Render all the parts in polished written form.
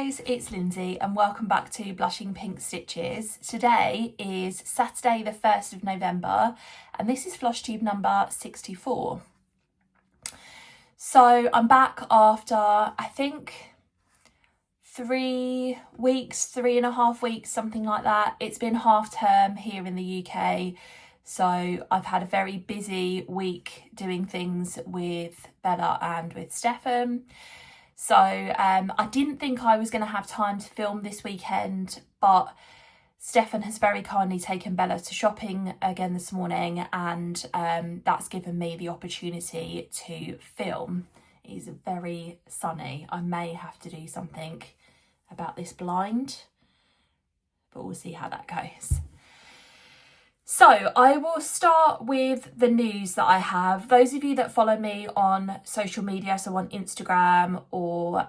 guys, it's Lindsay and welcome back to Blushing Pink Stitches. Today is Saturday the 1st of November and this is Flosstube number 64. So I'm back after I think 3 weeks, 3.5 weeks, something like that. It's been half term here in the UK, so I've had a very busy week doing things with Bella and with Stefan. So I didn't think I was going to have time to film this weekend, but Stefan has very kindly taken Bella to shopping again this morning, and that's given me the opportunity to film. It is very sunny. I may have to do something about this blind, but we'll see how that goes. So I will start with the news that I have. Those of you that follow me on social media, so on Instagram or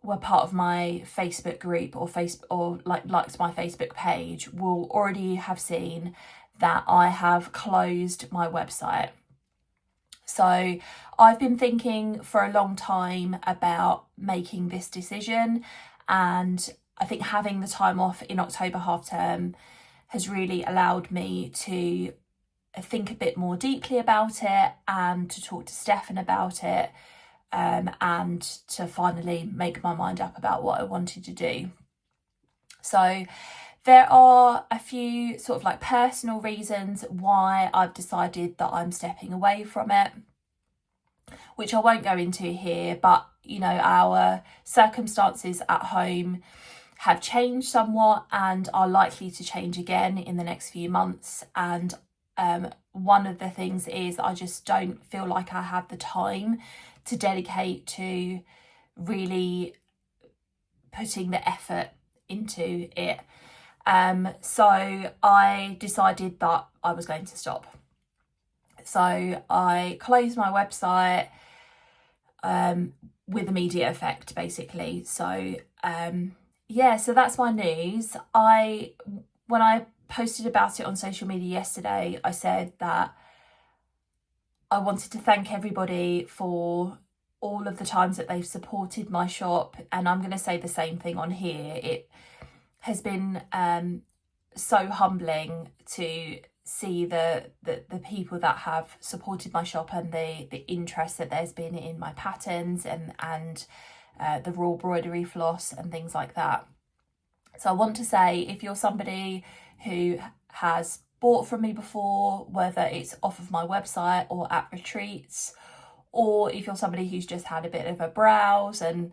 were part of my Facebook group or liked my Facebook page, will already have seen that I have closed my website. So I've been thinking for a long time about making this decision, and I think having the time off in October half term has really allowed me to think a bit more deeply about it and to talk to Stefan about it, and to finally make my mind up about what I wanted to do. So there are a few sort of like personal reasons why I've decided that I'm stepping away from it, which I won't go into here, but you know, our circumstances at home have changed somewhat and are likely to change again in the next few months. And one of the things is I just don't feel like I have the time to dedicate to really putting the effort into it. So I decided that I was going to stop. So I closed my website with immediate effect, basically. So yeah, so that's my news. When I posted about it on social media yesterday, I said that I wanted to thank everybody for all of the times that they've supported my shop, and I'm going to say the same thing on here. It has been so humbling to see the people that have supported my shop and the interest that there's been in my patterns and the raw embroidery floss and things like that. So I want to say, if you're somebody who has bought from me before, whether it's off of my website or at retreats, or if you're somebody who's just had a bit of a browse and,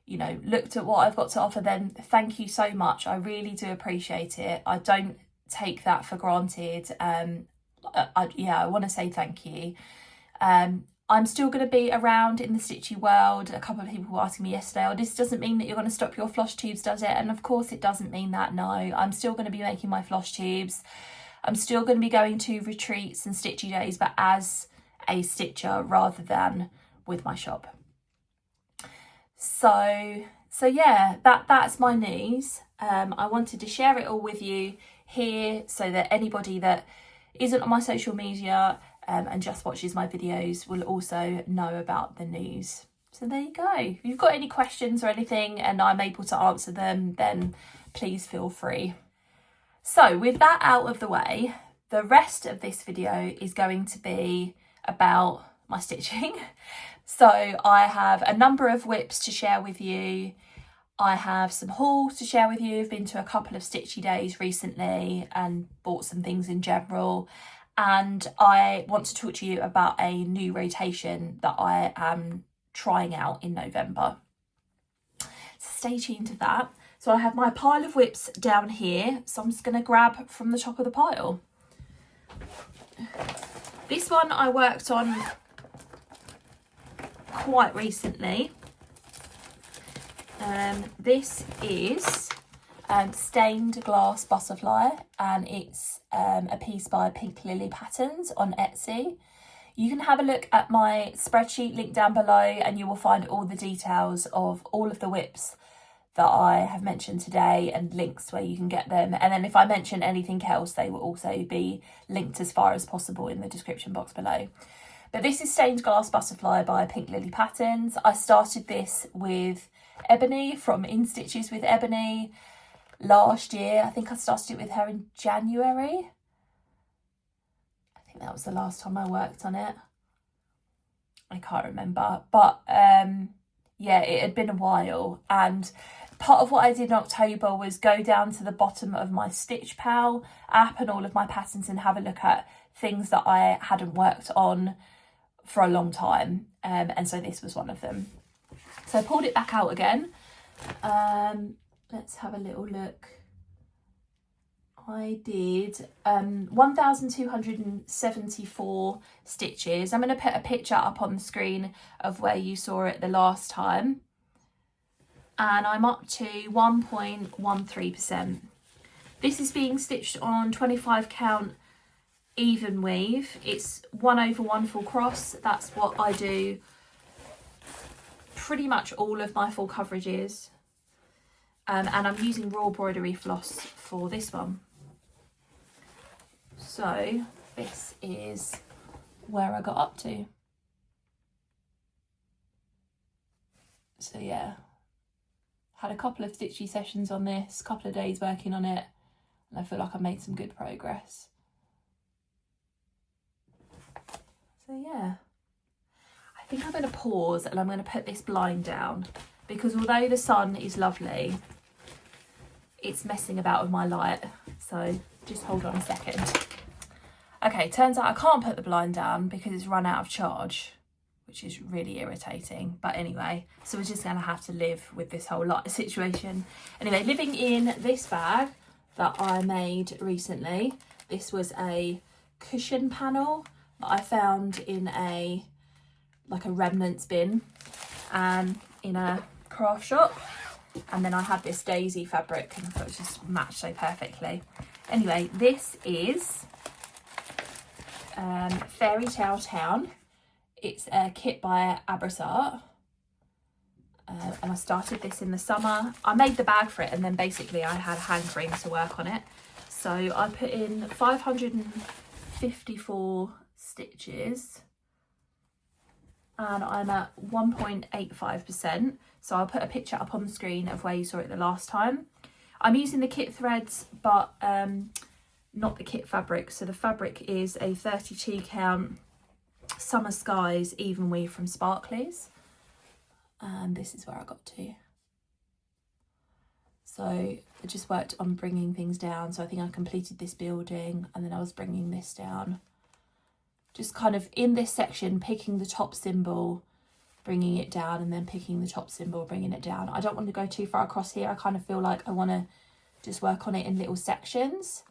you know, looked at what I've got to offer, then thank you so much. I really do appreciate it. I don't take that for granted. I want to say thank you. I'm still going to be around in the Stitchy world. A couple of people were asking me yesterday, oh, this doesn't mean that you're going to stop your Flosstubes, does it? And of course it doesn't mean that, no. I'm still going to be making my Flosstubes. I'm still going to be going to retreats and Stitchy days, but as a stitcher rather than with my shop. So yeah, that's my news. I wanted to share it all with you here so that anybody that isn't on my social media and just watches my videos will also know about the news. So there you go. If you've got any questions or anything and I'm able to answer them, then please feel free. So with that out of the way, the rest of this video is going to be about my stitching. So I have a number of whips to share with you. I have some hauls to share with you. I've been to a couple of Stitchy days recently and bought some things in general. And I want to talk to you about a new rotation that I am trying out in November. So stay tuned to that. So I have my pile of whips down here. So I'm just going to grab from the top of the pile. This one I worked on quite recently. This is stained glass butterfly, and it's a piece by Pink Lily Patterns on Etsy. You can have a look at my spreadsheet link down below and you will find all the details of all of the whips that I have mentioned today and links where you can get them. And then if I mention anything else, they will also be linked as far as possible in the description box below. But this is Stained Glass Butterfly by Pink Lily Patterns. I started this with Ebony from In Stitches with Ebony last year. I think I started it with her in January. I think that was the last time I worked on it. I can't remember, but yeah, it had been a while. And part of what I did in October was go down to the bottom of my Stitch Pal app and all of my patterns and have a look at things that I hadn't worked on for a long time. And so this was one of them. So I pulled it back out again. Let's have a little look. I did 1,274 stitches. I'm going to put a picture up on the screen of where you saw it the last time. And I'm up to 1.13%. This is being stitched on 25 count even weave. It's 1/1 full cross. That's what I do pretty much all of my full coverages. And I'm using raw embroidery floss for this one. So this is where I got up to. So yeah, had a couple of stitchy sessions on this, couple of days working on it, and I feel like I've made some good progress. So yeah, I think I'm going to pause and I'm going to put this blind down, because although the sun is lovely, it's messing about with my light. So just hold on a second. Okay, turns out I can't put the blind down because it's run out of charge, which is really irritating. But anyway, so we're just going to have to live with this whole light situation. Anyway, living in this bag that I made recently. This was a cushion panel that I found in a remnants bin in a craft shop. And then I had this daisy fabric and I thought it just matched so perfectly. Anyway, this is Fairy Tale Town. It's a kit by Abrasart. And I started this in the summer. I made the bag for it and then basically I had hankering to work on it. So I put in 554 stitches and I'm at 1.85%. So I'll put a picture up on the screen of where you saw it the last time. I'm using the kit threads, but not the kit fabric. So the fabric is a 32 count Summer Skies even weave from Sparkly's. And this is where I got to. So I just worked on bringing things down. So I think I completed this building and then I was bringing this down. Just kind of in this section, picking the top symbol, bringing it down, and then picking the top symbol, bringing it down. I don't want to go too far across here. I kind of feel like I want to just work on it in little sections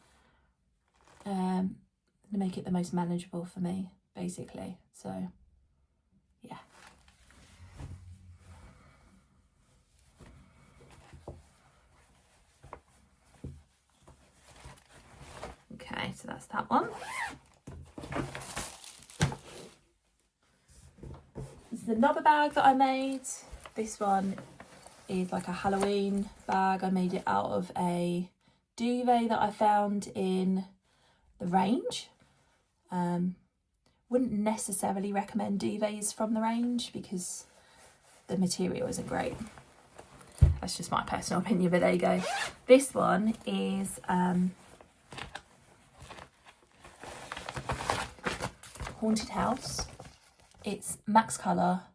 to make it the most manageable for me, basically. So yeah. Okay, so that's that one. This is another bag that I made. This one is like a Halloween bag. I made it out of a duvet that I found in the range. Wouldn't necessarily recommend duvets from the range because the material isn't great. That's just my personal opinion, but there you go. This one is Haunted House. It's Max Colour.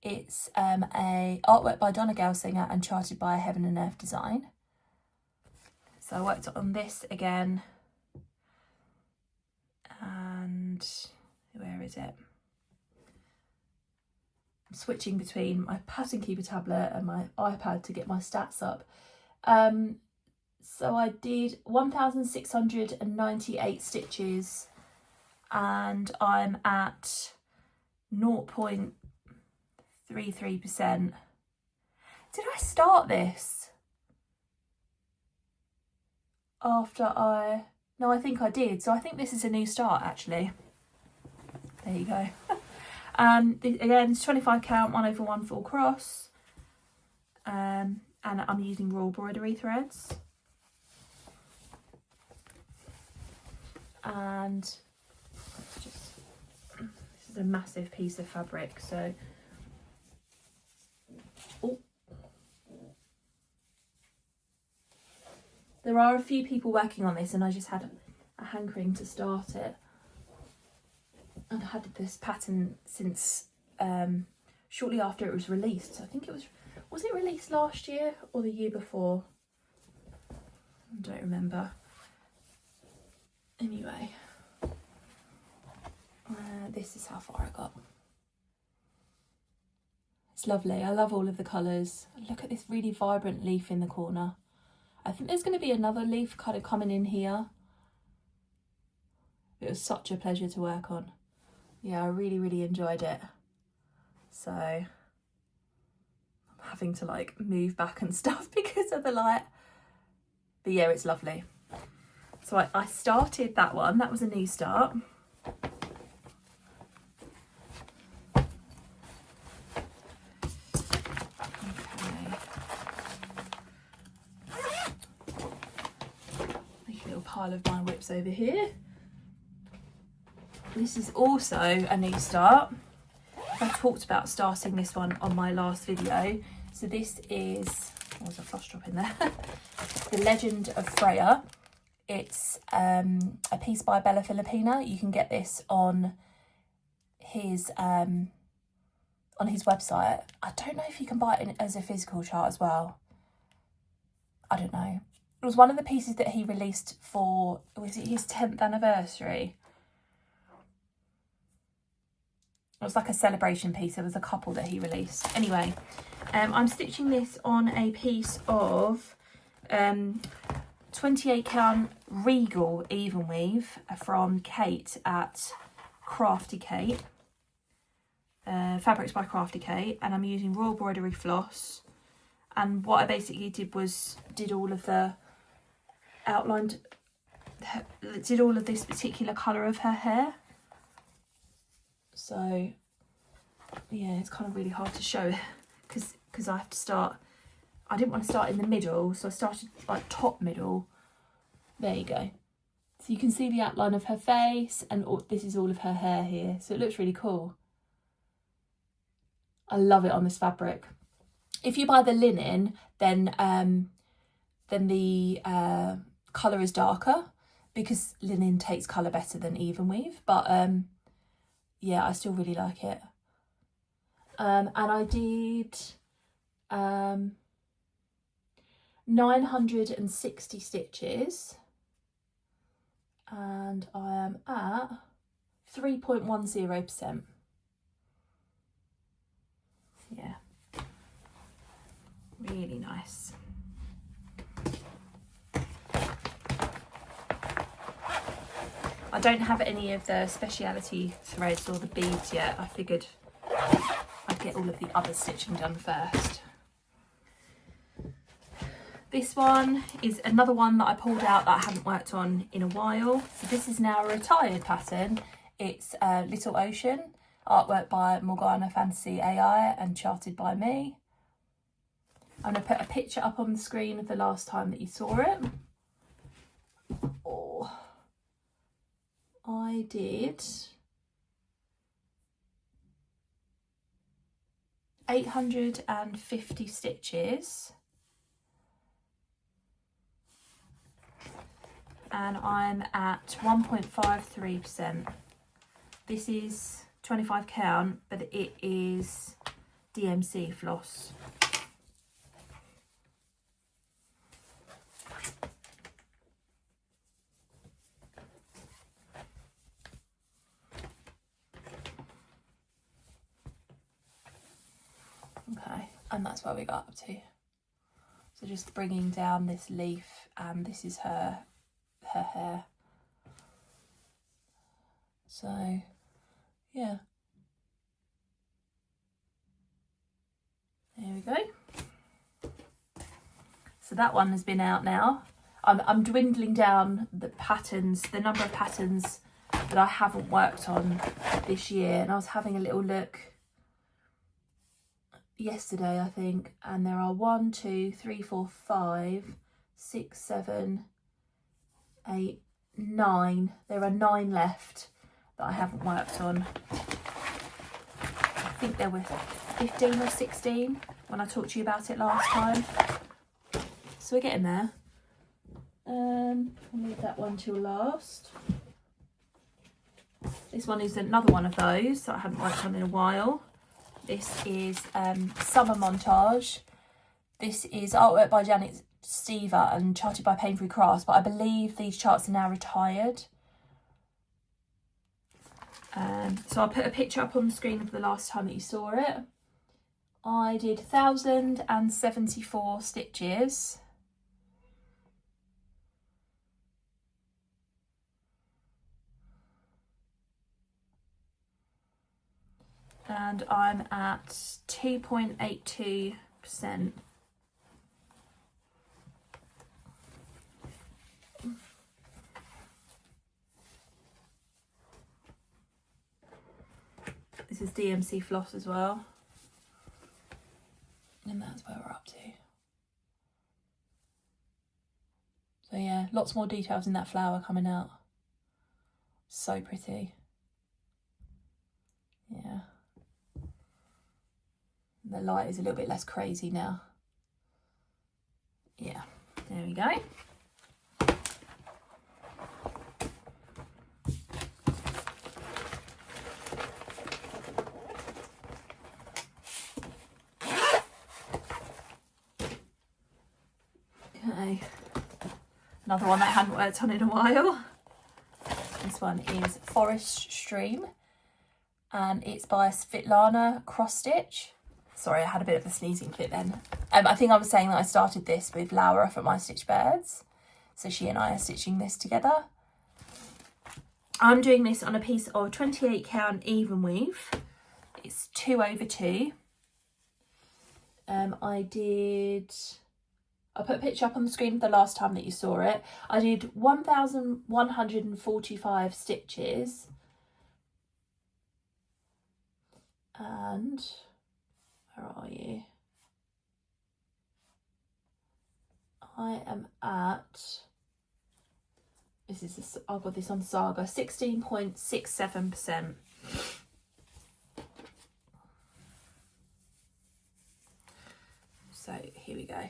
It's a artwork by Donna Gelsinger and charted by Heaven and Earth Design. So I worked on this again. And where is it? I'm switching between my pattern keeper tablet and my iPad to get my stats up. So I did 1,698 stitches and I'm at 0.33%. Did I start this after no, I think I did. So I think this is a new start actually. There you go. Again, it's 25 count, 1/1 full cross. And I'm using raw embroidery threads. And this is a massive piece of fabric, so There are a few people working on this and I just had a hankering to start it. And I had this pattern since shortly after it was released. I think it was it released last year or the year before? I don't remember. Anyway, this is how far I got. It's lovely. I love all of the colours. Look at this really vibrant leaf in the corner. I think there's going to be another leaf kind of coming in here. It was such a pleasure to work on. Yeah, I really, really enjoyed it. So I'm having to like move back and stuff because of the light. But yeah, it's lovely. So I started that one. That was a new start. Pile of my whips over here. This is also a new start. I talked about starting this one on my last video. So this is, oh, there's a floss drop in there. The Legend of Freya. It's a piece by Bella Filipina. You can get this on his website. I don't know if you can buy it as a physical chart as well. I don't know. It was one of the pieces that he released for, was it his 10th anniversary? It was like a celebration piece. There was a couple that he released. Anyway, I'm stitching this on a piece of 28 count Regal even weave from Kate at Crafty Kate. Fabrics by Crafty Kate. And I'm using Royal Broidery floss. And what I basically did was did all of the outlined, did all of this particular colour of her hair. So yeah, it's kind of really hard to show because I have to start, I didn't want to start in the middle, so I started like top middle. There you go. So you can see the outline of her face, and this is all of her hair here, so it looks really cool. I love it on this fabric. If you buy the linen, then the colour is darker because linen takes colour better than even weave. But yeah, I still really like it. And I did 960 stitches, and I am at 3.10%. Yeah, really nice. I don't have any of the speciality threads or the beads yet. I figured I'd get all of the other stitching done first. This one is another one that I pulled out that I haven't worked on in a while. So this is now a retired pattern. It's Little Ocean, artwork by Morgana Fantasy AI and charted by me. I'm going to put a picture up on the screen of the last time that you saw it. Oh, I did 850 stitches. And I'm at 1.53%. This is 25 count, but it is DMC floss. Okay, and that's where we got up to. So just bringing down this leaf, and this is her hair. So yeah, there we go. So that one has been out now. I'm dwindling down the patterns, the number of patterns that I haven't worked on this year, and I was having a little look yesterday, I think, and there are 1, 2, 3, 4, 5, 6, 7, 8, 9. There are 9 left that I haven't worked on. I think there were 15 or 16 when I talked to you about it last time. So we're getting there. I'll leave that one till last. This one is another one of those that I haven't worked on in a while. This is Summer Montage. This is artwork by Janet Stever and charted by Painfree Crafts, but I believe these charts are now retired. So I'll put a picture up on the screen of the last time that you saw it. I did 1,074 stitches. And I'm at 2.82%. This is DMC floss as well. And that's where we're up to. So yeah, lots more details in that flower coming out. So pretty. Yeah. The light is a little bit less crazy now. Yeah, there we go. Okay, another one that I hadn't worked on in a while. This one is Forest Stream and it's by Svetlana Cross Stitch. Sorry, I had a bit of a sneezing fit then. I think I was saying that I started this with Laura from My Stitch Birds. So she and I are stitching this together. I'm doing this on a piece of 28 count even weave. It's 2/2. I put a picture up on the screen the last time that you saw it. I did 1,145 stitches. And where are you? I am at, I've got this on Saga, 16.67%. So here we go.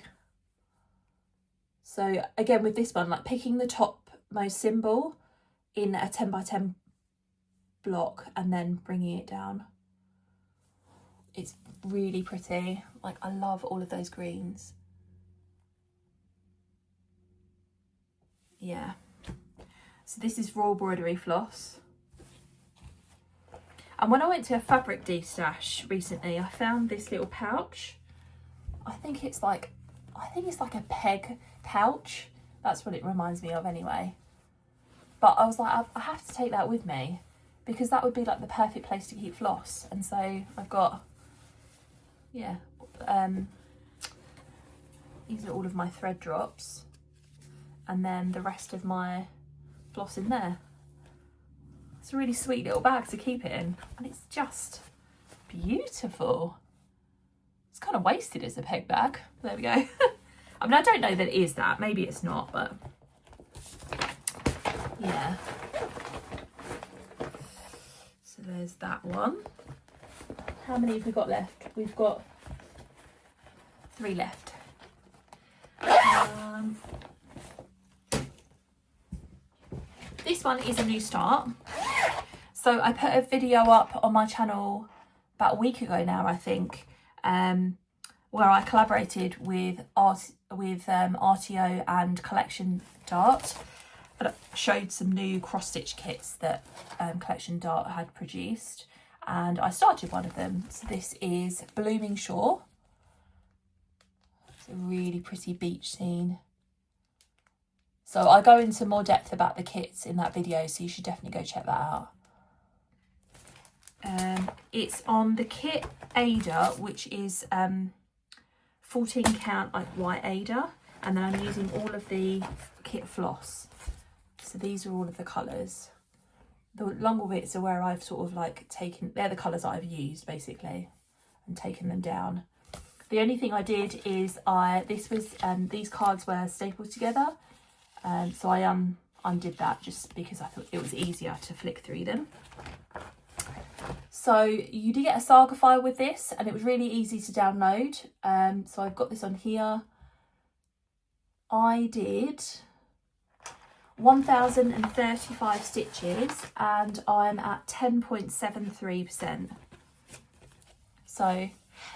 So again with this one, like picking the topmost symbol in a 10 by 10 block and then bringing it down. It's really pretty. Like I love all of those greens. Yeah. So this is raw embroidery floss. And when I went to a fabric de-stash recently, I found this little pouch. I think it's like a peg pouch. That's what it reminds me of anyway. But I was like, I have to take that with me because that would be like the perfect place to keep floss. And so I've got, yeah, these are all of my thread drops and then the rest of my floss in there. It's a really sweet little bag to keep it in and it's just beautiful. It's kind of wasted as a peg bag. There we go. I mean, I don't know that it is that. Maybe it's not, but yeah. So there's that one. How many have we got left? We've got 3 left. This one is a new start. So I put a video up on my channel about a week ago now, I think, where I collaborated with RTO and Collection Dart, and I showed some new cross stitch kits that Collection Dart had produced, and I started one of them. So this is Blooming Shore. It's a really pretty beach scene. So I go into more depth about the kits in that video, so you should definitely go check that out. It's on the kit Ada, which is 14 count like white Ada, and then I'm using all of the kit floss. So these are all of the colours. The longer bits are where I've sort of like taken, they're the colours that I've used basically and taken them down. The only thing I did is these cards were stapled together, so I undid that just because I thought it was easier to flick through them. So you do get a Saga file with this and it was really easy to download. So I've got this on here. I did 1,035 stitches and I'm at 10.73%. So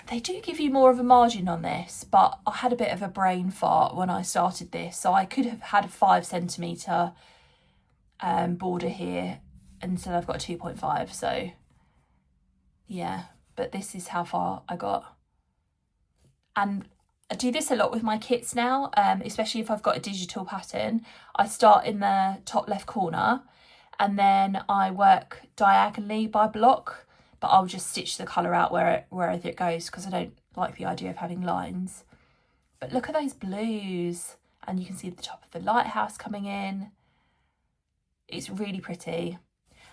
they do give you more of a margin on this, but I had a bit of a brain fart when I started this, so I could have had a 5cm border here, instead I've got a 2.5, so yeah, but this is how far I got. And I do this a lot with my kits now, especially if I've got a digital pattern. I start in the top left corner and then I work diagonally by block, but I'll just stitch the colour out wherever it goes because I don't like the idea of having lines. But look at those blues, and you can see the top of the lighthouse coming in. It's really pretty.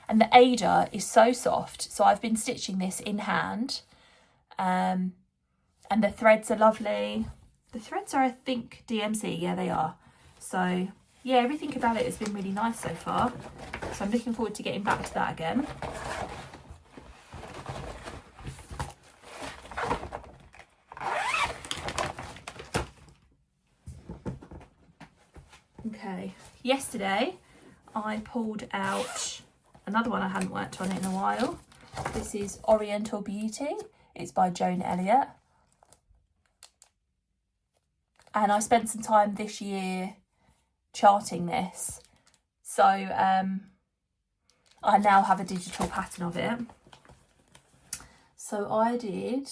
And the Ada is so soft, so I've been stitching this in hand. And the threads are lovely. The threads are, I think, DMC. Yeah, they are. So, yeah, everything about it has been really nice so far. So I'm looking forward to getting back to that again. Okay, yesterday I pulled out another one I hadn't worked on in a while. This is Oriental Beauty. It's by Joan Elliott. And I spent some time this year charting this. So I now have a digital pattern of it. So I did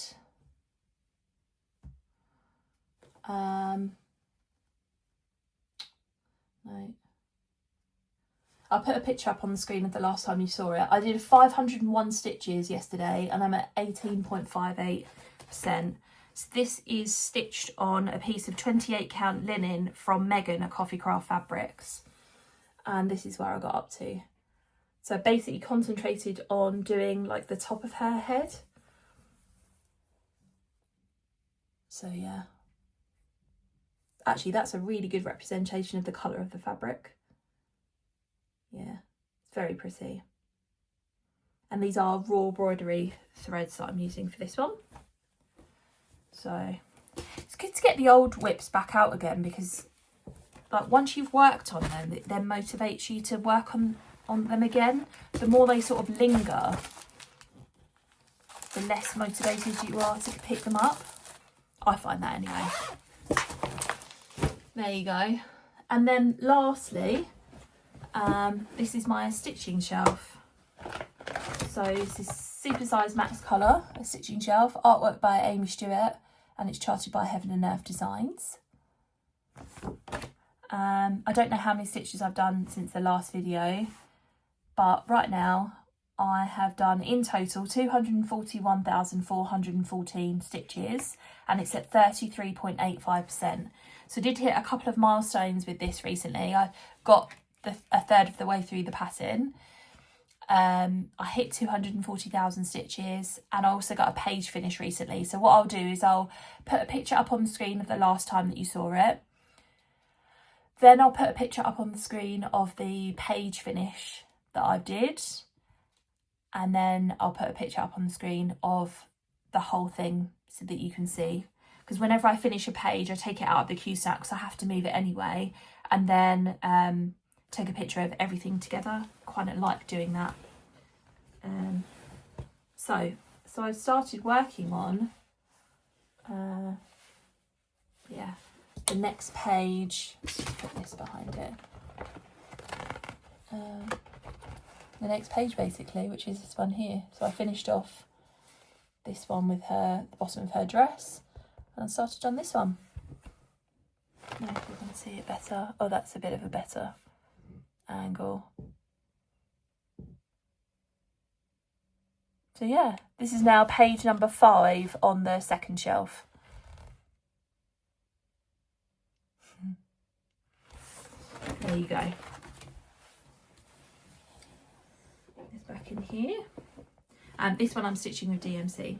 no. I'll put a picture up on the screen of the last time you saw it. I did 501 stitches yesterday and I'm at 18.58%. So this is stitched on a piece of 28 count linen from Megan at Coffee Craft Fabrics. And this is where I got up to. So I basically concentrated on doing like the top of her head. So yeah. Actually, that's a really good representation of the colour of the fabric. Yeah, it's very pretty. And these are raw embroidery threads that I'm using for this one. So it's good to get the old whips back out again, because like once you've worked on them, it then motivates you to work on them again. The more they sort of linger, the less motivated you are to pick them up. I find that anyway. There you go. And then lastly, this is my stitching shelf. So this is Supersize Max Colour, a stitching shelf, artwork by Amy Stewart, and it's charted by Heaven and Earth Designs. I don't know how many stitches I've done since the last video, but right now I have done in total 241,414 stitches, and it's at 33.85%. So I did hit a couple of milestones with this recently. I got a third of the way through the pattern. I hit 240,000 stitches, and I also got a page finish recently. So what I'll do is I'll put a picture up on the screen of the last time that you saw it. Then I'll put a picture up on the screen of the page finish that I did. And then I'll put a picture up on the screen of the whole thing so that you can see. Because whenever I finish a page, I take it out of the Q-snap because I have to move it anyway. And then take a picture of everything together. Quite like doing that. So I started working on, the next page. Let's put this behind it. The next page basically, which is this one here. So I finished off this one with the bottom of her dress, and I started on this one. Now if you can see it better. Oh, that's a bit of a better angle. So yeah, this is now page number 5 on the second shelf. There you go. It's back in here. And this one I'm stitching with DMC.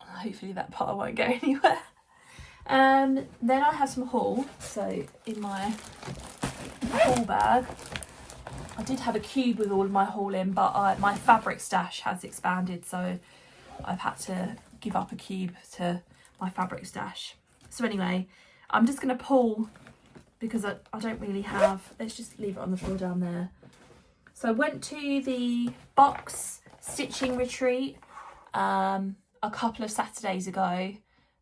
Hopefully that part won't go anywhere. Then I have some haul. So in my haul bag, I did have a cube with all of my haul in, but my fabric stash has expanded, so I've had to give up a cube to my fabric stash. So anyway, I'm just going to pull because I don't really have, let's just leave it on the floor down there. So I went to the box stitching retreat a couple of Saturdays ago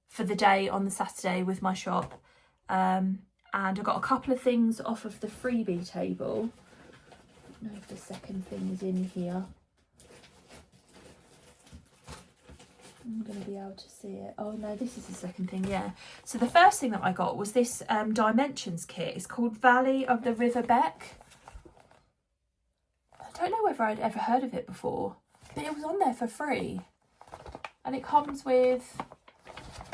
for the day on the Saturday with my shop. And I got a couple of things off of the freebie table. I don't know if the second thing is in here. I'm going to be able to see it. Oh no, this is the second thing, yeah. So the first thing that I got was this dimensions kit. It's called Valley of the River Beck. I don't know whether I'd ever heard of it before, but it was on there for free. And it comes with,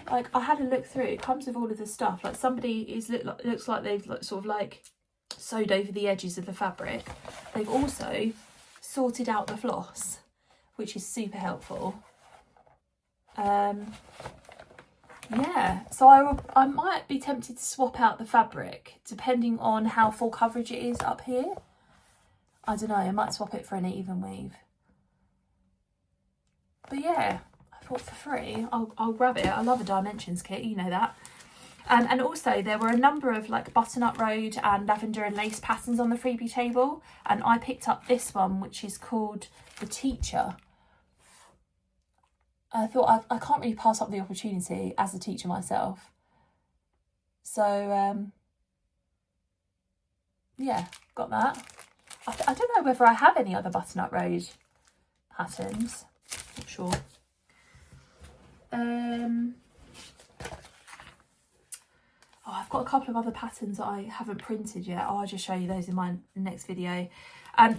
like, I had a look through, it comes with all of the stuff. Like somebody looks like they've sort of like sewed over the edges of the fabric. They've also sorted out the floss, which is super helpful. Yeah, so I might be tempted to swap out the fabric depending on how full coverage it is up here. I don't know, I might swap it for an even weave. But yeah, I thought for free, I'll grab it. I love a dimensions kit, you know that. And also there were a number of like butternut road and lavender and lace patterns on the freebie table, and I picked up this one, which is called The Teacher. I thought I can't really pass up the opportunity as a teacher myself. So, yeah, got that. I don't know whether I have any other butternut road patterns. Not sure. Oh, I've got a couple of other patterns that I haven't printed yet. I'll just show you those in my next video.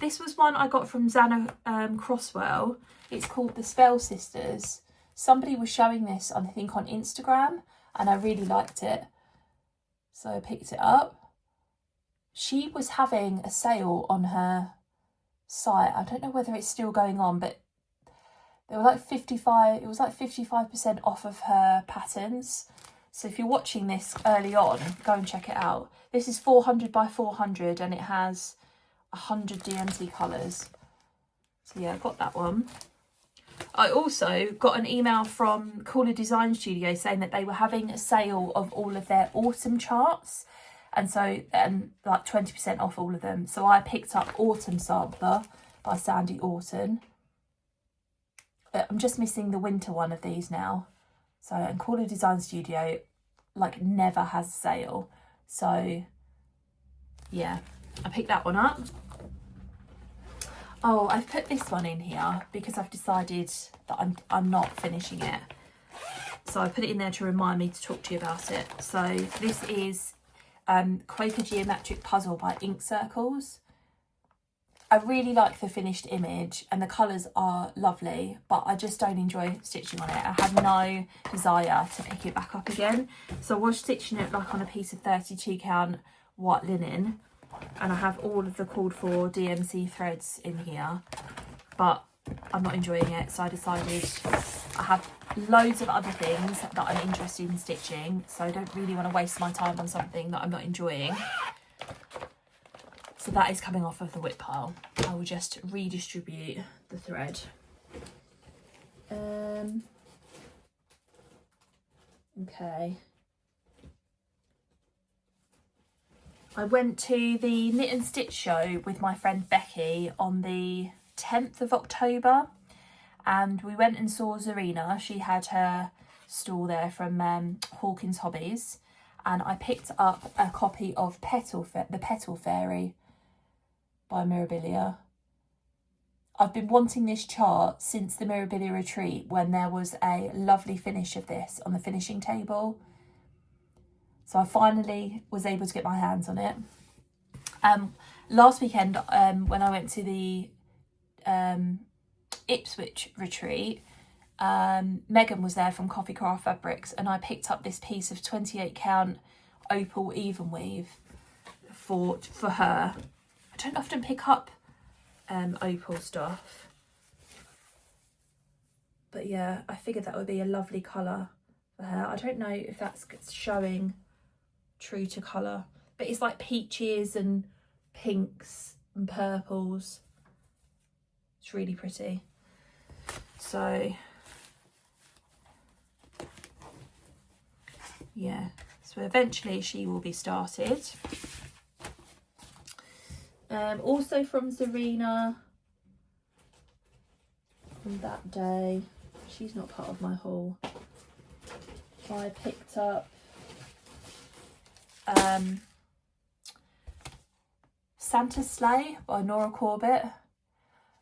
This was one I got from Zanna Crosswell. It's called the Spell Sisters. Somebody was showing this, I think, on Instagram, and I really liked it. So I picked it up. She was having a sale on her site. I don't know whether it's still going on, but they were like 55% off of her patterns. So if you're watching this early on, go and check it out. This is 400 by 400 and it has 100 DMC colours. So yeah, I got that one. I also got an email from Cooler Design Studio saying that they were having a sale of all of their autumn charts. And so, like 20% off all of them. So I picked up Autumn Sampler by Sandy Orton. But I'm just missing the winter one of these now. So, and Cooler Design Studio, like, never has a sale. So, yeah, I picked that one up. Oh, I've put this one in here because I've decided that I'm not finishing it. So I put it in there to remind me to talk to you about it. So this is Quaker Geometric Puzzle by Ink Circles. I really like the finished image and the colours are lovely, but I just don't enjoy stitching on it. I have no desire to pick it back up again. So I was stitching it like on a piece of 32 count white linen, and I have all of the called for DMC threads in here, but I'm not enjoying it. So I decided I have loads of other things that I'm interested in stitching, so I don't really want to waste my time on something that I'm not enjoying. So that is coming off of the whip pile. I will just redistribute the thread. Okay. I went to the Knit and Stitch show with my friend Becky on the 10th of October, and we went and saw Zarina. She had her stall there from Hawkins Hobbies, and I picked up a copy of Petal, the Petal Fairy by Mirabilia. I've been wanting this chart since the Mirabilia retreat, when there was a lovely finish of this on the finishing table. So I finally was able to get my hands on it. Last weekend, when I went to the Ipswich retreat, Megan was there from Coffee Craft Fabrics, and I picked up this piece of 28 count opal even weave for her. I don't often pick up opal stuff, but yeah, I figured that would be a lovely colour for her. I don't know if that's showing true to colour, but it's like peaches and pinks and purples. It's really pretty. So yeah, so eventually she will be started. Also from Zarina, from that day, she's not part of my haul, I picked up Santa's Sleigh by Nora Corbett.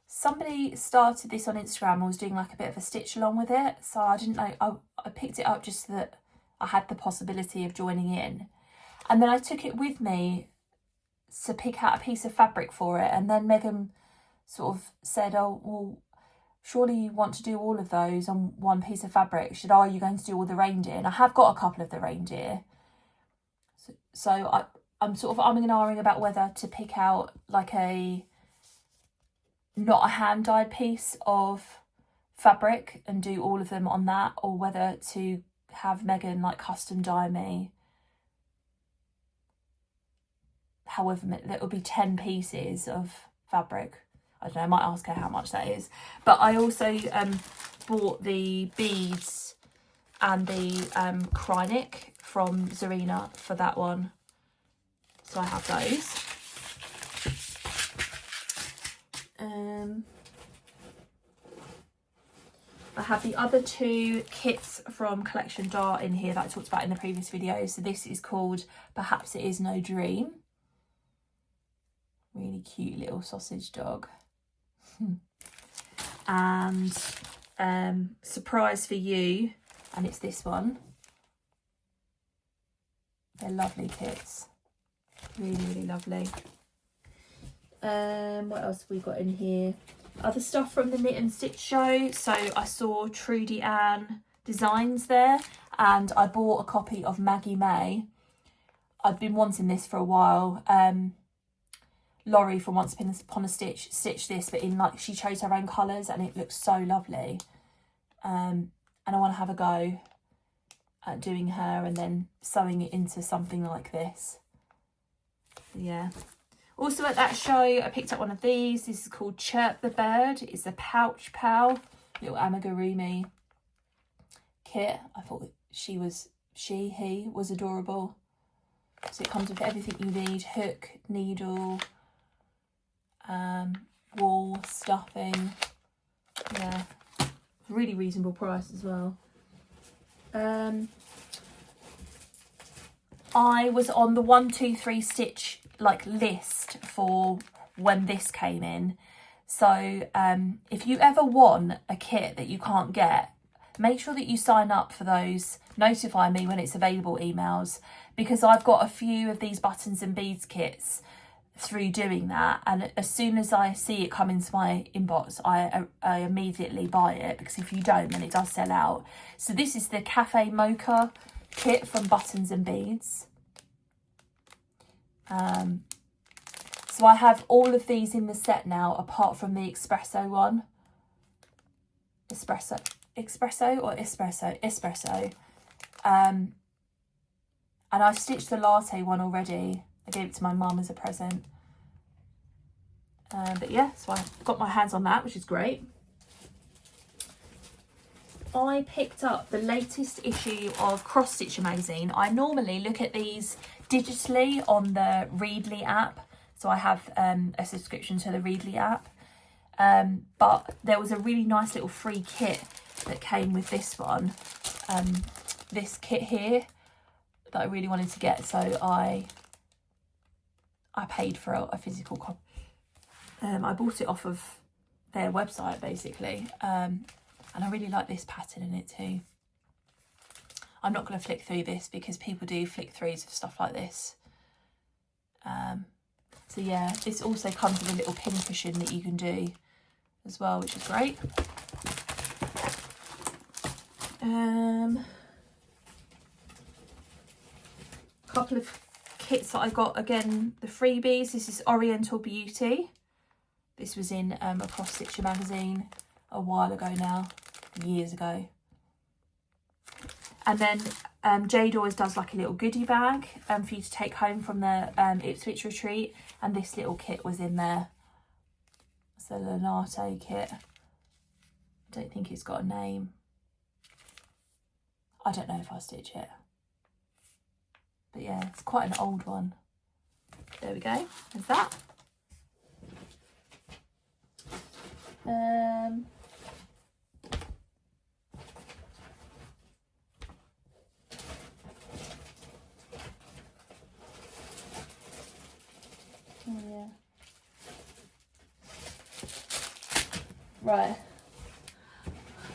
Somebody started this on Instagram and was doing like a bit of a stitch along with it, so I didn't know, I picked it up just so that I had the possibility of joining in, and then I took it with me to pick out a piece of fabric for it, and then Megan sort of said, oh well, surely you want to do all of those on one piece of fabric. She said, oh, are you going to do all the reindeer? And I have got a couple of the reindeer, so I'm sort of umming and ahhing about whether to pick out like not a hand dyed piece of fabric and do all of them on that, or whether to have Megan like custom dye me however that would be 10 pieces of fabric. I don't know, I might ask her how much that is. But I also bought the beads and the Krynic from Zarina for that one, so I have those. I have the other two kits from Collection Dart in here that I talked about in the previous video. So this is called Perhaps It Is No Dream. Really cute little sausage dog. And Surprise for You, and it's this one. They're lovely kits. Really, really lovely. What else have we got in here? Other stuff from the Knit and Stitch show. So I saw Trudy Ann designs there, and I bought a copy of Maggie May. I'd been wanting this for a while. Laurie from Once Upon a Stitch stitched this, but in like, she chose her own colours and it looks so lovely. And I want to have a go at doing her and then sewing it into something like this. Yeah. Also at that show, I picked up one of these. This is called Chirp the Bird. It's a pouch pal, little amigurumi kit. I thought he was adorable. So it comes with everything you need: hook, needle, wool, stuffing. Yeah, really reasonable price as well. I was on the 123 Stitch like list for when this came in, so if you ever want a kit that you can't get, make sure that you sign up for those notify me when it's available emails, because I've got a few of these buttons and beads kits through doing that, and as soon as I see it come into my inbox, I immediately buy it, because if you don't, then it does sell out. So this is the Cafe Mocha kit from Buttons and Beads. So I have all of these in the set now, apart from the espresso one. Espresso or espresso. And I've stitched the latte one already. I gave it to my mum as a present. But yeah, so I've got my hands on that, which is great. I picked up the latest issue of Cross Stitcher magazine. I normally look at these digitally on the Readly app. So I have a subscription to the Readly app. But there was a really nice little free kit that came with this one. This kit here that I really wanted to get. So I paid for a physical copy. I bought it off of their website basically. And I really like this pattern in it too. I'm not going to flick through this because people do flick throughs of stuff like this. So yeah, this also comes with a little pin cushion that you can do as well, which is great. Couple of kits that I got, again, the freebies. This is Oriental Beauty. This was in a Cross Stitcher magazine a while ago now, years ago. And then Jade always does like a little goodie bag for you to take home from the Ipswich retreat, and this little kit was in there. It's the Leonate kit. I don't think it's got a name. I don't know if I'll stitch it. But yeah, it's quite an old one. There we go. There's that. Oh yeah. Right.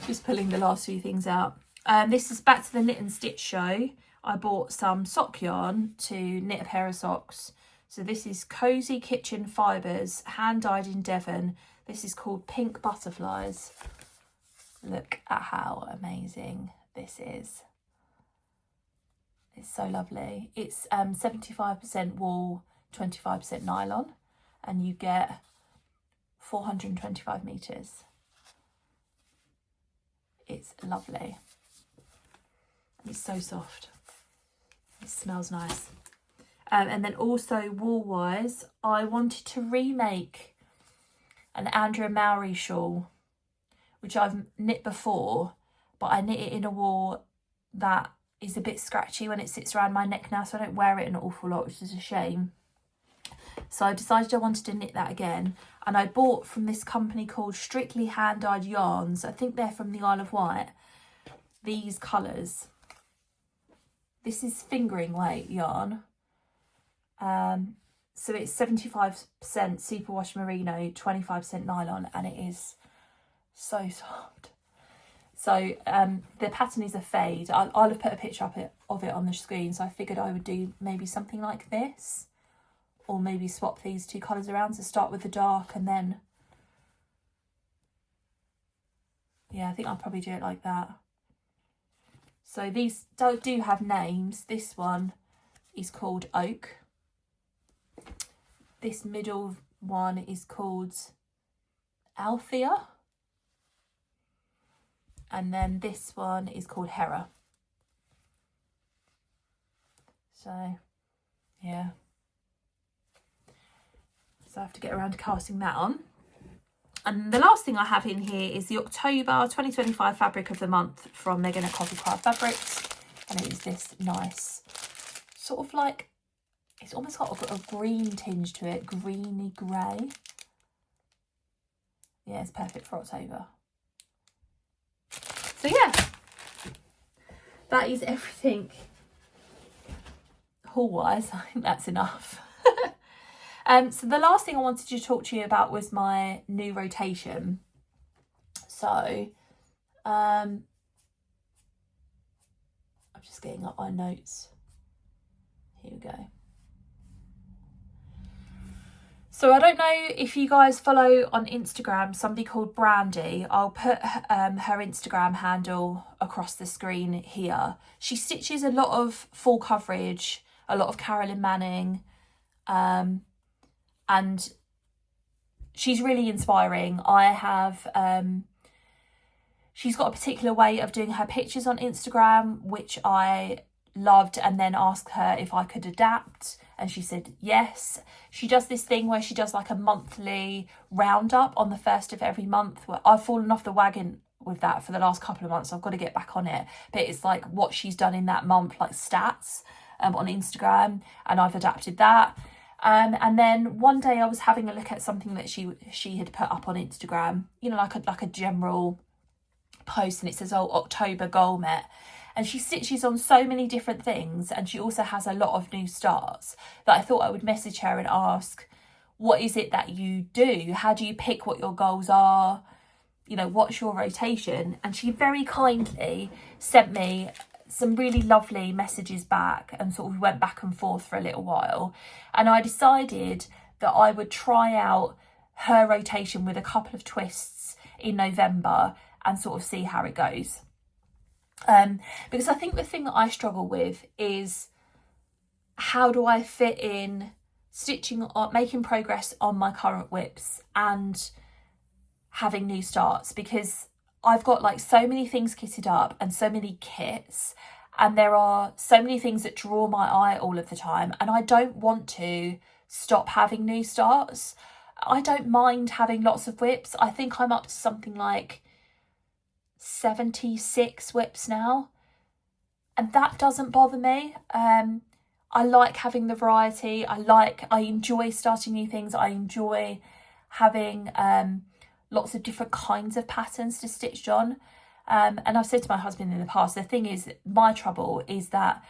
Just pulling the last few things out. This is back to the knit and stitch show. I bought some sock yarn to knit a pair of socks. So this is Cozy Kitchen Fibres, hand dyed in Devon. This is called Pink Butterflies. Look at how amazing this is. It's so lovely. It's 75% wool, 25% nylon, and you get 425 metres. It's lovely. It's so soft. It smells nice. And then also wool-wise, I wanted to remake an Andrea Mowry shawl, which I've knit before, but I knit it in a wool that is a bit scratchy when it sits around my neck now, so I don't wear it an awful lot, which is a shame. So I decided I wanted to knit that again, and I bought from this company called Strictly Hand-Dyed Yarns. I think they're from the Isle of Wight. These colours. This is fingering weight yarn. So it's 75% superwash merino, 25% nylon, and it is so soft. So the pattern is a fade. I'll have put a picture up of it on the screen, so I figured I would do maybe something like this, or maybe swap these two colours around. So start with the dark and then, yeah, I think I'll probably do it like that. So these do have names. This one is called Oak. This middle one is called Althea. And then this one is called Hera. So, yeah. So I have to get around to casting that on. And the last thing I have in here is the October 2025 Fabric of the Month from Megan at Coffee Craft Fabrics. And it is this nice, sort of like, it's almost got a green tinge to it, greeny grey. Yeah, it's perfect for October. So yeah, that is everything haul-wise. I think that's enough. So the last thing I wanted to talk to you about was my new rotation. So I'm just getting up my notes. Here we go. So I don't know if you guys follow on Instagram somebody called Brandy. I'll put her Instagram handle across the screen here. She stitches a lot of full coverage, a lot of Carolyn Manning, and she's really inspiring. I have, she's got a particular way of doing her pictures on Instagram, which I loved, and then asked her if I could adapt, and she said yes. She does this thing where she does like a monthly roundup on the first of every month. I've fallen off the wagon with that for the last couple of months, so I've got to get back on it. But it's like what she's done in that month, like stats on Instagram, and I've adapted that. And then one day I was having a look at something that she had put up on Instagram, you know, like a general post, and it says, oh, October goal met. And she stitches on so many different things, and she also has a lot of new starts, that I thought I would message her and ask, what is it that you do? How do you pick what your goals are? You know, what's your rotation? And she very kindly sent me some really lovely messages back, and sort of went back and forth for a little while. And I decided that I would try out her rotation with a couple of twists in November and sort of see how it goes. Because I think the thing that I struggle with is, how do I fit in stitching or making progress on my current whips and having new starts? Because I've got like so many things kitted up and so many kits, and there are so many things that draw my eye all of the time, and I don't want to stop having new starts. I don't mind having lots of whips. I think I'm up to something like 76 whips now, and that doesn't bother me. I like having the variety. I enjoy starting new things. I enjoy having lots of different kinds of patterns to stitch on. And I've said to my husband in the past, the thing is, my trouble is that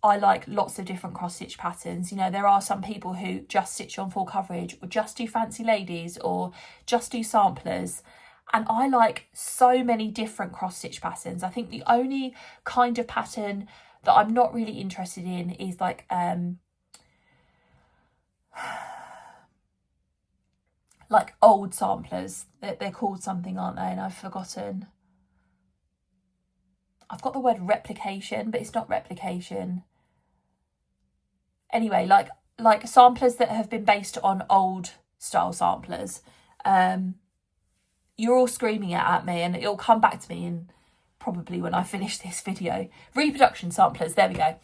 I like lots of different cross stitch patterns. You know, there are some people who just stitch on full coverage, or just do fancy ladies, or just do samplers. And I like so many different cross stitch patterns. I think the only kind of pattern that I'm not really interested in is like old samplers. They're called something, aren't they? And I've forgotten. I've got the word replication, but it's not replication. Anyway, like samplers that have been based on old style samplers. You're all screaming at me, and it'll come back to me in probably when I finish this video. Reproduction samplers, there we go.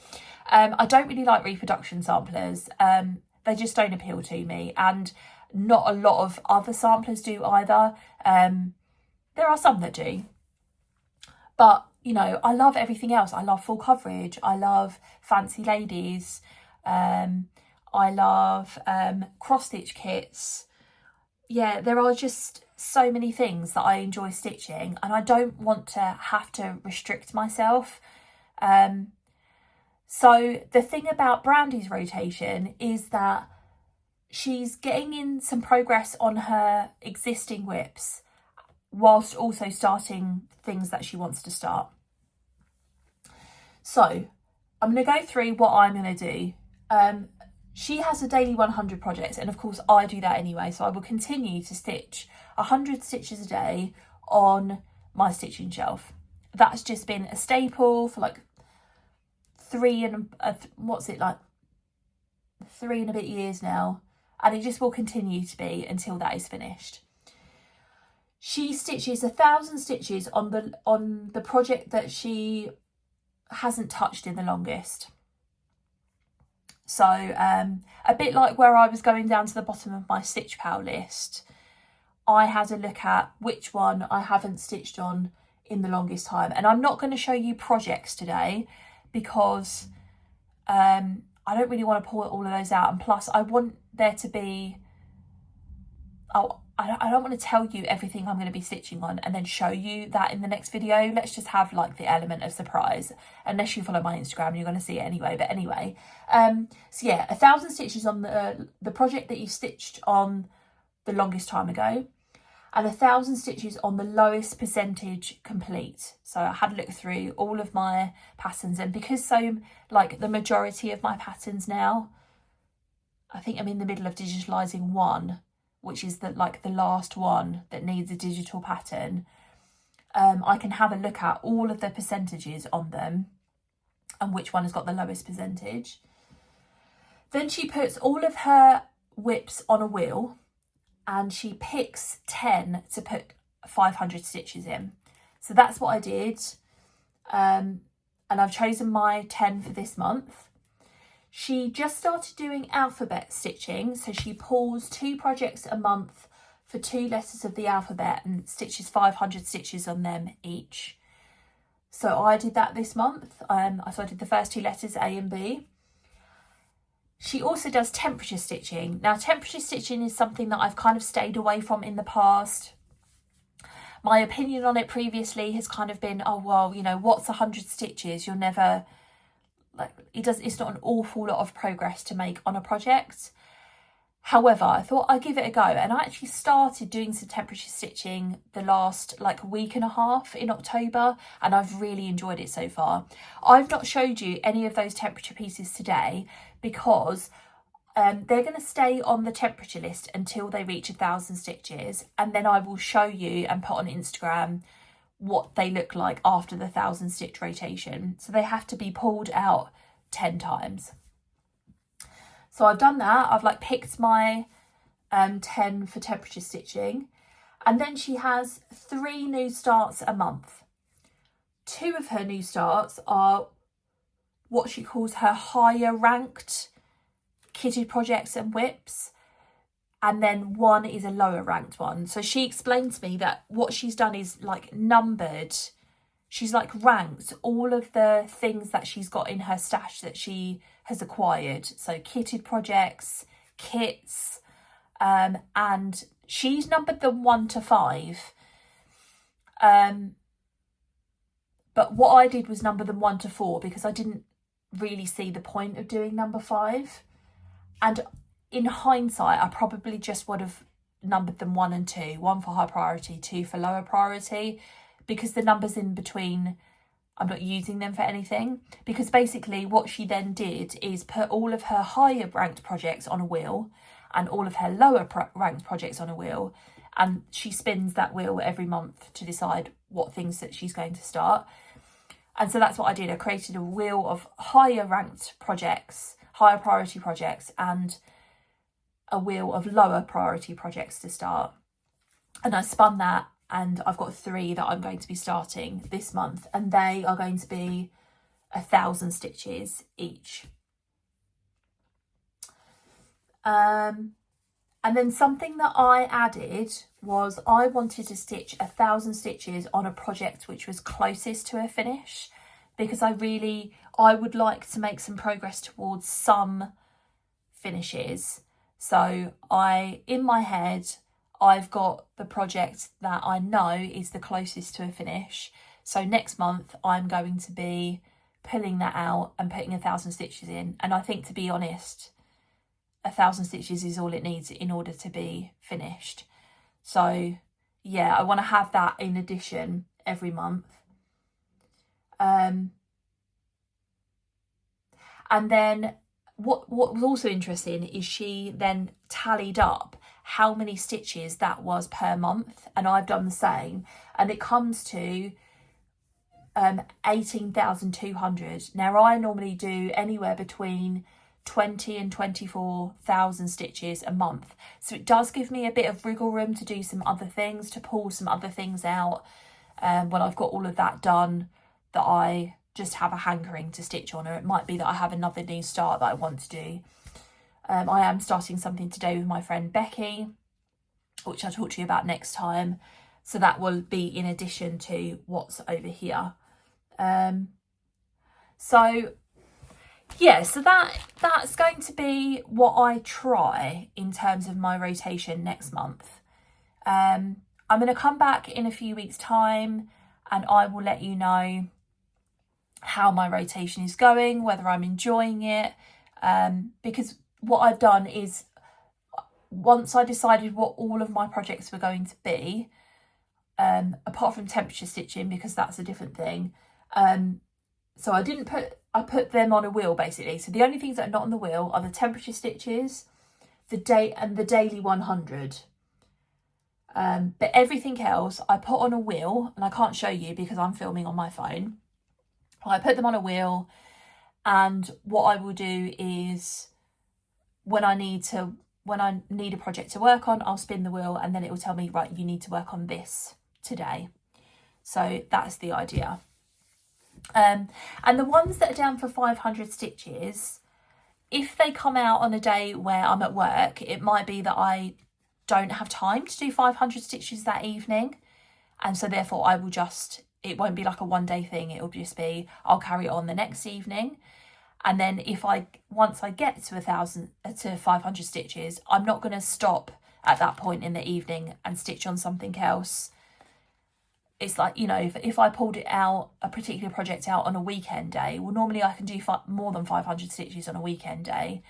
I don't really like reproduction samplers. They just don't appeal to me, and not a lot of other samplers do either. There are some that do, but you know, I love everything else. I love full coverage. I love fancy ladies. I love cross stitch kits. Yeah, there are just so many things that I enjoy stitching, and I don't want to have to restrict myself. So the thing about Brandy's rotation is that she's getting in some progress on her existing whips whilst also starting things that she wants to start. So I'm going to go through what I'm going to do. She has a daily 100 projects, and of course I do that anyway, so I will continue to stitch 100 stitches a day on my stitching shelf. That's just been a staple for like 3 and a bit years now, and it just will continue to be until that is finished. She stitches 1,000 stitches on the project that she hasn't touched in the longest. So a bit like where I was going down to the bottom of my stitch pal list, I had a look at which one I haven't stitched on in the longest time. And I'm not going to show you projects today because I don't really want to pull all of those out. And plus I want there to be, I don't want to tell you everything I'm going to be stitching on and then show you that in the next video. Let's just have like the element of surprise, unless you follow my Instagram, you're going to see it anyway. But anyway, so yeah, 1,000 stitches on the project that you stitched on the longest time ago, and 1,000 stitches on the lowest percentage complete. So I had a look through all of my patterns, and because like the majority of my patterns now, I think I'm in the middle of digitalizing one, which is the last one that needs a digital pattern. I can have a look at all of the percentages on them and which one has got the lowest percentage. Then she puts all of her whips on a wheel, and she picks 10 to put 500 stitches in. So that's what I did. And I've chosen my 10 for this month. She just started doing alphabet stitching, so she pulls 2 projects a month for 2 letters of the alphabet and stitches 500 stitches on them each. So I did that this month. So I did the first 2 letters, A and B. She also does temperature stitching. Now, temperature stitching is something that I've kind of stayed away from in the past. My opinion on it previously has kind of been, oh, well, you know, what's 100 stitches? You're never... it's not an awful lot of progress to make on a project. However, I thought I'd give it a go, and I actually started doing some temperature stitching the last week and a half in October, and I've really enjoyed it so far. I've not showed you any of those temperature pieces today because they're going to stay on the temperature list until they reach 1,000 stitches, and then I will show you and put on Instagram what they look like after the 1,000 stitch rotation. So they have to be pulled out 10 times. So I've done that. I've picked my 10 for temperature stitching, and then she has 3 new starts a month. 2 of her new starts are what she calls her higher ranked kitted projects and whips, and then 1 is a lower ranked one. So she explained to me that what she's done is numbered. she's like ranked all of the things that she's got in her stash that she has acquired. So kitted projects, kits, and she's numbered them 1 to 5. But what I did was number them 1 to 4 because I didn't really see the point of doing number 5. And in hindsight, I probably just would have numbered them 1 and 2, 1 for high priority, 2 for lower priority, because the numbers in between, I'm not using them for anything. Because basically what she then did is put all of her higher ranked projects on a wheel and all of her lower ranked projects on a wheel, and she spins that wheel every month to decide what things that she's going to start. And so that's what I did. I created a wheel of higher ranked projects, higher priority projects, and a wheel of lower priority projects to start. And I spun that, and I've got 3 that I'm going to be starting this month, and they are going to be 1,000 stitches each. And then something that I added was I wanted to stitch 1,000 stitches on a project which was closest to a finish, because I would like to make some progress towards some finishes. So in my head, I've got the project that I know is the closest to a finish. So next month I'm going to be pulling that out and putting 1,000 stitches in. And I think, to be honest, 1,000 stitches is all it needs in order to be finished. So yeah, I want to have that in addition every month. And then what was also interesting is she then tallied up how many stitches that was per month, and I've done the same, and it comes to 18,200. Now I normally do anywhere between 20 and 24,000 stitches a month, so it does give me a bit of wriggle room to do some other things, to pull some other things out when I've got all of that done, that I just have a hankering to stitch on, or it might be that I have another new start that I want to do. I am starting something today with my friend Becky, which I'll talk to you about next time, so that will be in addition to what's over here. So yeah, so that's going to be what I try in terms of my rotation next month. I'm going to come back in a few weeks' time, and I will let you know how my rotation is going, whether I'm enjoying it, because what I've done is, once I decided what all of my projects were going to be, apart from temperature stitching, because that's a different thing, so I put them on a wheel basically. So the only things that are not on the wheel are the temperature stitches, the daily 100. But everything else I put on a wheel, and I can't show you because I'm filming on my phone. I put them on a wheel, and what I will do is, when I need a project to work on, I'll spin the wheel, and then it will tell me, right, you need to work on this today. So that's the idea. And the ones that are down for 500 stitches, if they come out on a day where I'm at work, it might be that I don't have time to do 500 stitches that evening, and so therefore it won't be like a one-day thing. It'll just be, I'll carry it on the next evening. And then once I get to 500 stitches, I'm not going to stop at that point in the evening and stitch on something else. It's like, you know, if I pulled a particular project out on a weekend day, well, normally I can do more than 500 stitches on a weekend day.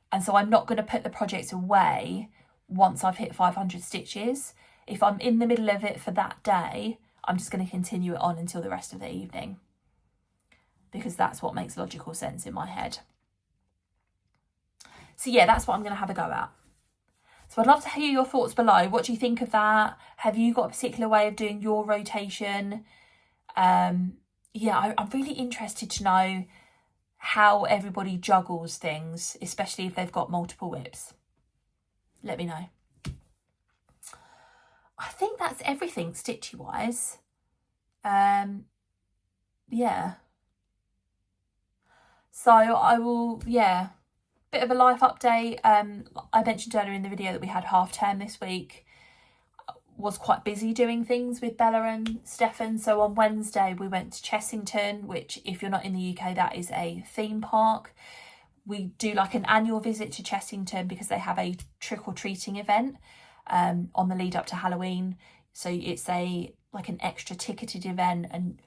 And so I'm not going to put the project away once I've hit 500 stitches. If I'm in the middle of it for that day, I'm just going to continue it on until the rest of the evening, because that's what makes logical sense in my head. So yeah, that's what I'm going to have a go at. So I'd love to hear your thoughts below. What do you think of that? Have you got a particular way of doing your rotation? Yeah, I'm really interested to know how everybody juggles things, especially if they've got multiple whips. Let me know. I think that's everything stitchy wise. Yeah. So I will, bit of a life update. I mentioned earlier in the video that we had half term this week. was quite busy doing things with Bella and Stefan. So on Wednesday we went to Chessington, which if you're not in the UK, that is a theme park. We do like an annual visit to Chessington because they have a trick-or-treating event on the lead up to Halloween. So it's like an extra ticketed event, and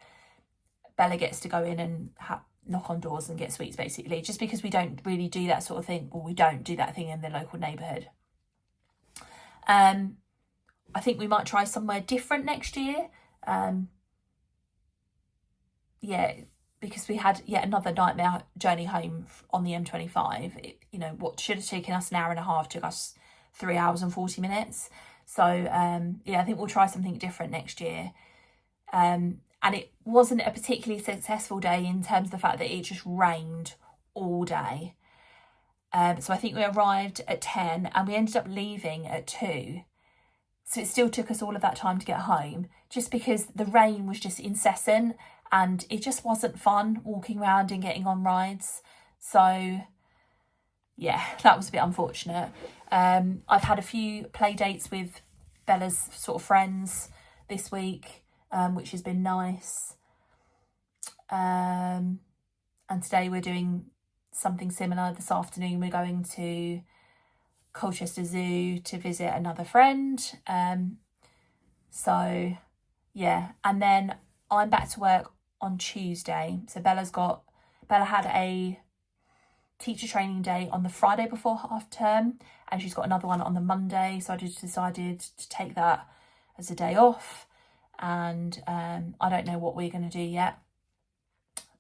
Bella gets to go in and knock on doors and get sweets, basically, just because we don't really do that sort of thing, or we don't do that thing in the local neighbourhood. I think we might try somewhere different next year. Yeah, because we had yet another nightmare journey home on the M25. You know, what should have taken us an hour and a half took us 3 hours and 40 minutes. So, yeah, I think we'll try something different next year. And it wasn't a particularly successful day in terms of the fact that it just rained all day. So I think we arrived at 10 and we ended up leaving at 2. So it still took us all of that time to get home, just because the rain was just incessant and it just wasn't fun walking around and getting on rides. So yeah, that was a bit unfortunate. I've had a few play dates with Bella's sort of friends this week, which has been nice. And today we're doing something similar. This afternoon we're going to Colchester Zoo to visit another friend. So yeah, and then I'm back to work on Tuesday. So Bella had a teacher training day on the Friday before half term, and she's got another one on the Monday, so I just decided to take that as a day off. And I don't know what we're going to do yet,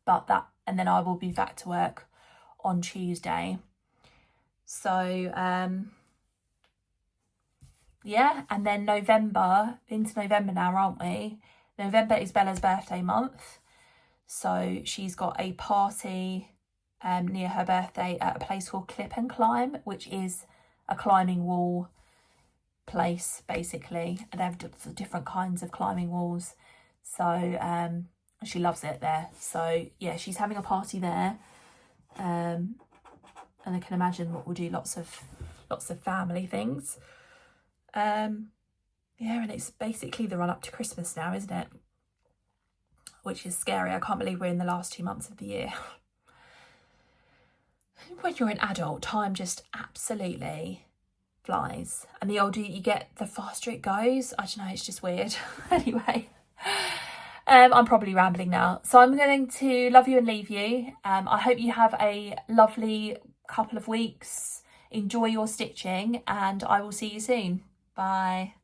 but and then I will be back to work on Tuesday. So yeah, and then into November now, aren't we? November is Bella's birthday month, so she's got a party near her birthday at a place called Clip and Climb, which is a climbing wall place basically, and they have different kinds of climbing walls. So she loves it there. So yeah, she's having a party there, and I can imagine what we'll do lots of family things. Yeah, and it's basically the run up to Christmas now, isn't it? Which is scary. I can't believe we're in the last 2 months of the year. When you're an adult, time just absolutely flies, and the older you get, the faster it goes. I don't know, it's just weird. Anyway, I'm probably rambling now, so I'm going to love you and leave you. I hope you have a lovely couple of weeks. Enjoy your stitching, and I will see you soon. Bye.